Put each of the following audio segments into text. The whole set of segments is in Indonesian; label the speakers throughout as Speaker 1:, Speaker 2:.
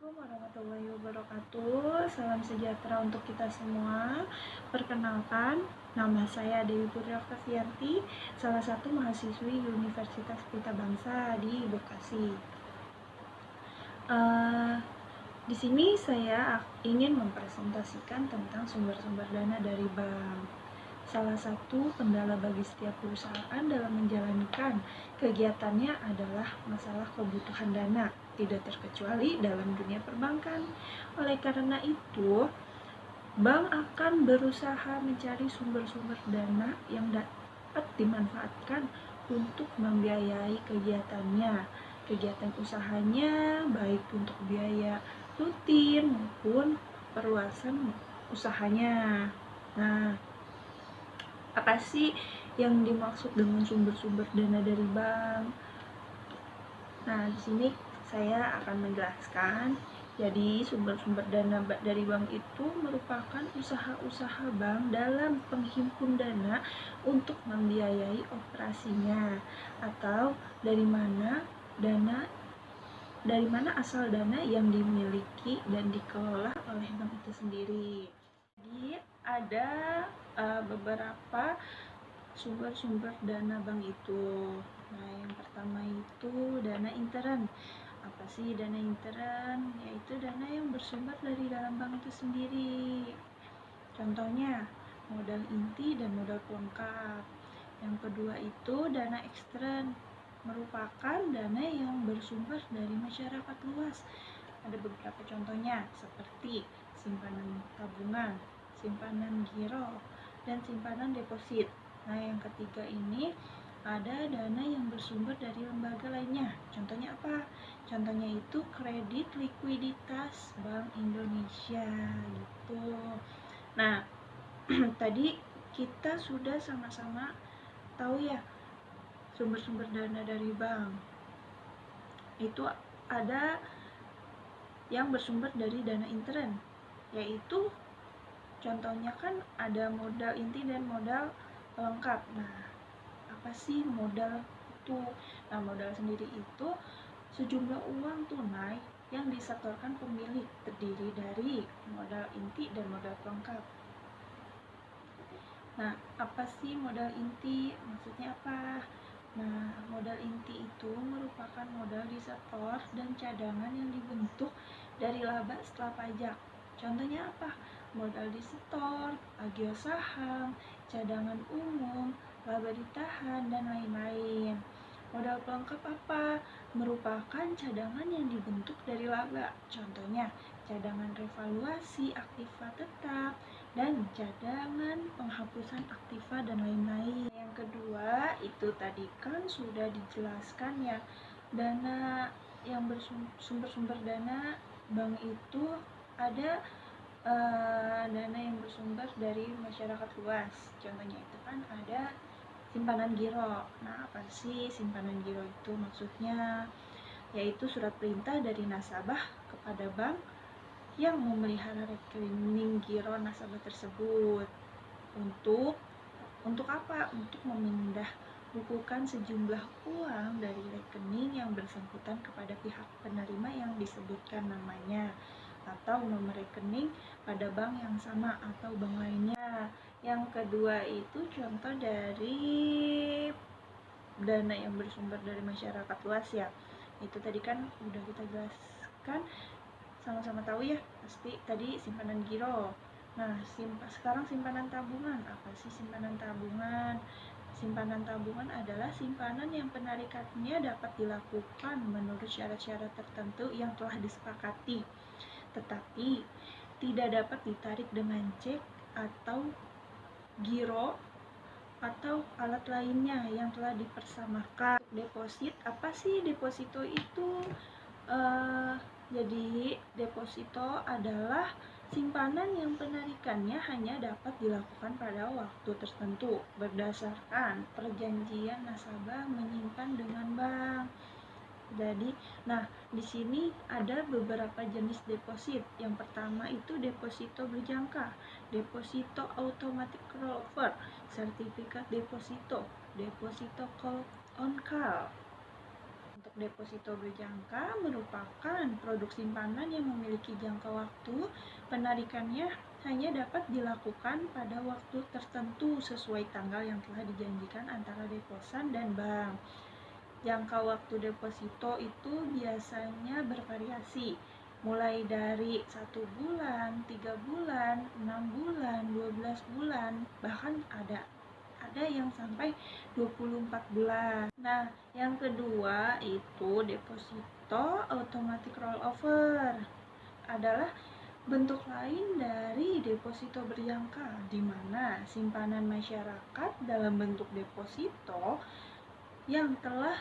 Speaker 1: Assalamualaikum warahmatullahi wabarakatuh. Salam sejahtera untuk kita semua. Perkenalkan, nama saya Dewi Putri Oktavianti, salah satu mahasiswi Universitas Pelita Bangsa di Bekasi. Di sini saya ingin mempresentasikan tentang sumber-sumber dana dari bank. Salah satu kendala bagi setiap perusahaan dalam menjalankan kegiatannya adalah masalah kebutuhan dana, tidak terkecuali dalam dunia perbankan. Oleh karena itu, bank akan berusaha mencari sumber-sumber dana yang dapat dimanfaatkan untuk membiayai kegiatan usahanya, baik untuk biaya rutin maupun perluasan usahanya. Nah, apa sih yang dimaksud dengan sumber-sumber dana dari bank? Nah, di sini saya akan menjelaskan. Jadi, sumber-sumber dana dari bank itu merupakan usaha-usaha bank dalam penghimpun dana untuk membiayai operasinya, atau dari mana asal dana yang dimiliki dan dikelola oleh bank itu sendiri. Jadi ada beberapa sumber-sumber dana bank itu. Nah, yang pertama itu dana intern. Apa sih dana intern? Yaitu dana yang bersumber dari dalam bank itu sendiri. Contohnya modal inti dan modal pelengkap. Yang kedua itu dana ekstern, merupakan dana yang bersumber dari masyarakat luas. Ada beberapa contohnya seperti simpanan tabungan, simpanan giro, dan simpanan deposit. Nah, yang ketiga ini ada dana yang bersumber dari lembaga lainnya. Contohnya apa? Contohnya itu kredit likuiditas Bank Indonesia gitu. Nah, tadi kita sudah sama-sama tahu ya sumber-sumber dana dari bank. Itu ada yang bersumber dari dana intern, yaitu contohnya kan ada modal inti dan modal pelengkap. Nah, apa sih modal itu? Nah, modal sendiri itu sejumlah uang tunai yang disetorkan pemilik, terdiri dari modal inti dan modal pelengkap. Nah, apa sih modal inti? Maksudnya apa? Nah, modal inti itu merupakan modal disetor dan cadangan yang dibentuk dari laba setelah pajak. Contohnya apa? Modal disetor, agio saham, cadangan umum, laba ditahan, dan lain-lain. Modal pelengkap apa? Merupakan cadangan yang dibentuk dari laba. Contohnya, cadangan revaluasi aktiva tetap, dan cadangan penghapusan aktiva dan lain-lain. Yang kedua itu tadi kan sudah dijelaskan ya, dana yang bersumber dana bank itu ada dana yang bersumber dari masyarakat luas. Contohnya itu kan ada simpanan giro. Nah, apa sih simpanan giro itu? Maksudnya yaitu surat perintah dari nasabah kepada bank yang memelihara rekening giro nasabah tersebut untuk apa? Untuk memindah bukukan sejumlah uang dari rekening yang bersangkutan kepada pihak penerima yang disebutkan namanya atau nomor rekening pada bank yang sama atau bank lainnya. Yang kedua itu contoh dari dana yang bersumber dari masyarakat luas ya. Itu tadi kan udah kita jelaskan, sama-sama tahu ya, pasti tadi simpanan giro. Nah, sekarang simpanan tabungan. Apa sih simpanan tabungan? Simpanan tabungan adalah simpanan yang penarikannya dapat dilakukan menurut syarat-syarat tertentu yang telah disepakati, tetapi tidak dapat ditarik dengan cek atau giro atau alat lainnya yang telah dipersamakan. Deposit, apa sih deposito itu? Jadi deposito adalah simpanan yang penarikannya hanya dapat dilakukan pada waktu tertentu berdasarkan perjanjian nasabah menyimpan dengan bank. Jadi, nah di sini ada beberapa jenis deposit. Yang pertama itu deposito berjangka, deposito automatic rollover, sertifikat deposito, deposito call on call. Untuk deposito berjangka merupakan produk simpanan yang memiliki jangka waktu. Penarikannya hanya dapat dilakukan pada waktu tertentu sesuai tanggal yang telah dijanjikan antara deposan dan bank. Jangka waktu deposito itu biasanya bervariasi, mulai dari 1 bulan, 3 bulan, 6 bulan, 12 bulan, bahkan ada yang sampai 24 bulan. Nah, yang kedua itu deposito automatic rollover adalah bentuk lain dari deposito berjangka, di mana simpanan masyarakat dalam bentuk deposito yang telah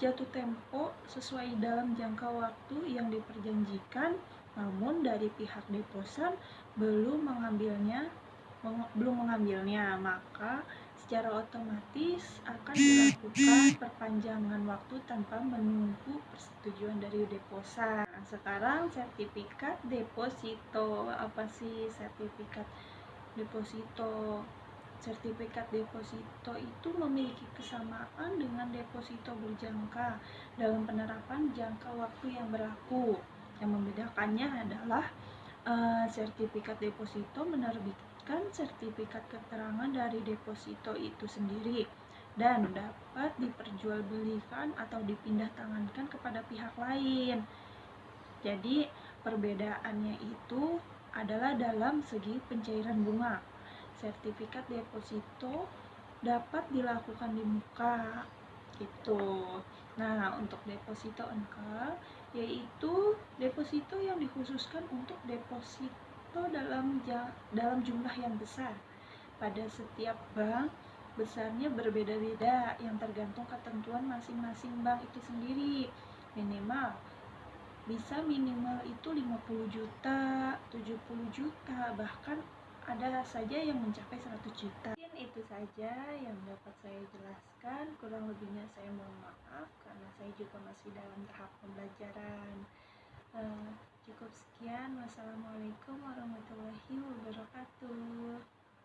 Speaker 1: jatuh tempo sesuai dalam jangka waktu yang diperjanjikan, namun dari pihak deposan belum mengambilnya, maka secara otomatis akan dilakukan perpanjangan waktu tanpa menunggu persetujuan dari deposan. Nah, sekarang sertifikat deposito. Apa sih sertifikat deposito? Sertifikat deposito itu memiliki kesamaan dengan deposito berjangka dalam penerapan jangka waktu yang berlaku. Yang membedakannya adalah sertifikat deposito menerbitkan sertifikat keterangan dari deposito itu sendiri dan dapat diperjualbelikan atau dipindah tangankan kepada pihak lain. Jadi perbedaannya itu adalah dalam segi pencairan bunga. Sertifikat deposito dapat dilakukan di muka gitu. Nah, untuk deposito engkau yaitu deposito yang dikhususkan untuk deposito dalam jumlah yang besar. Pada setiap bank besarnya berbeda-beda yang tergantung ketentuan masing-masing bank itu sendiri. Minimal itu 50 juta, 70 juta, bahkan ada saja yang mencapai 100 juta. Mungkin itu saja yang dapat saya jelaskan, kurang lebihnya saya mohon maaf karena saya juga masih dalam tahap pembelajaran. Cukup sekian, wassalamualaikum warahmatullahi wabarakatuh.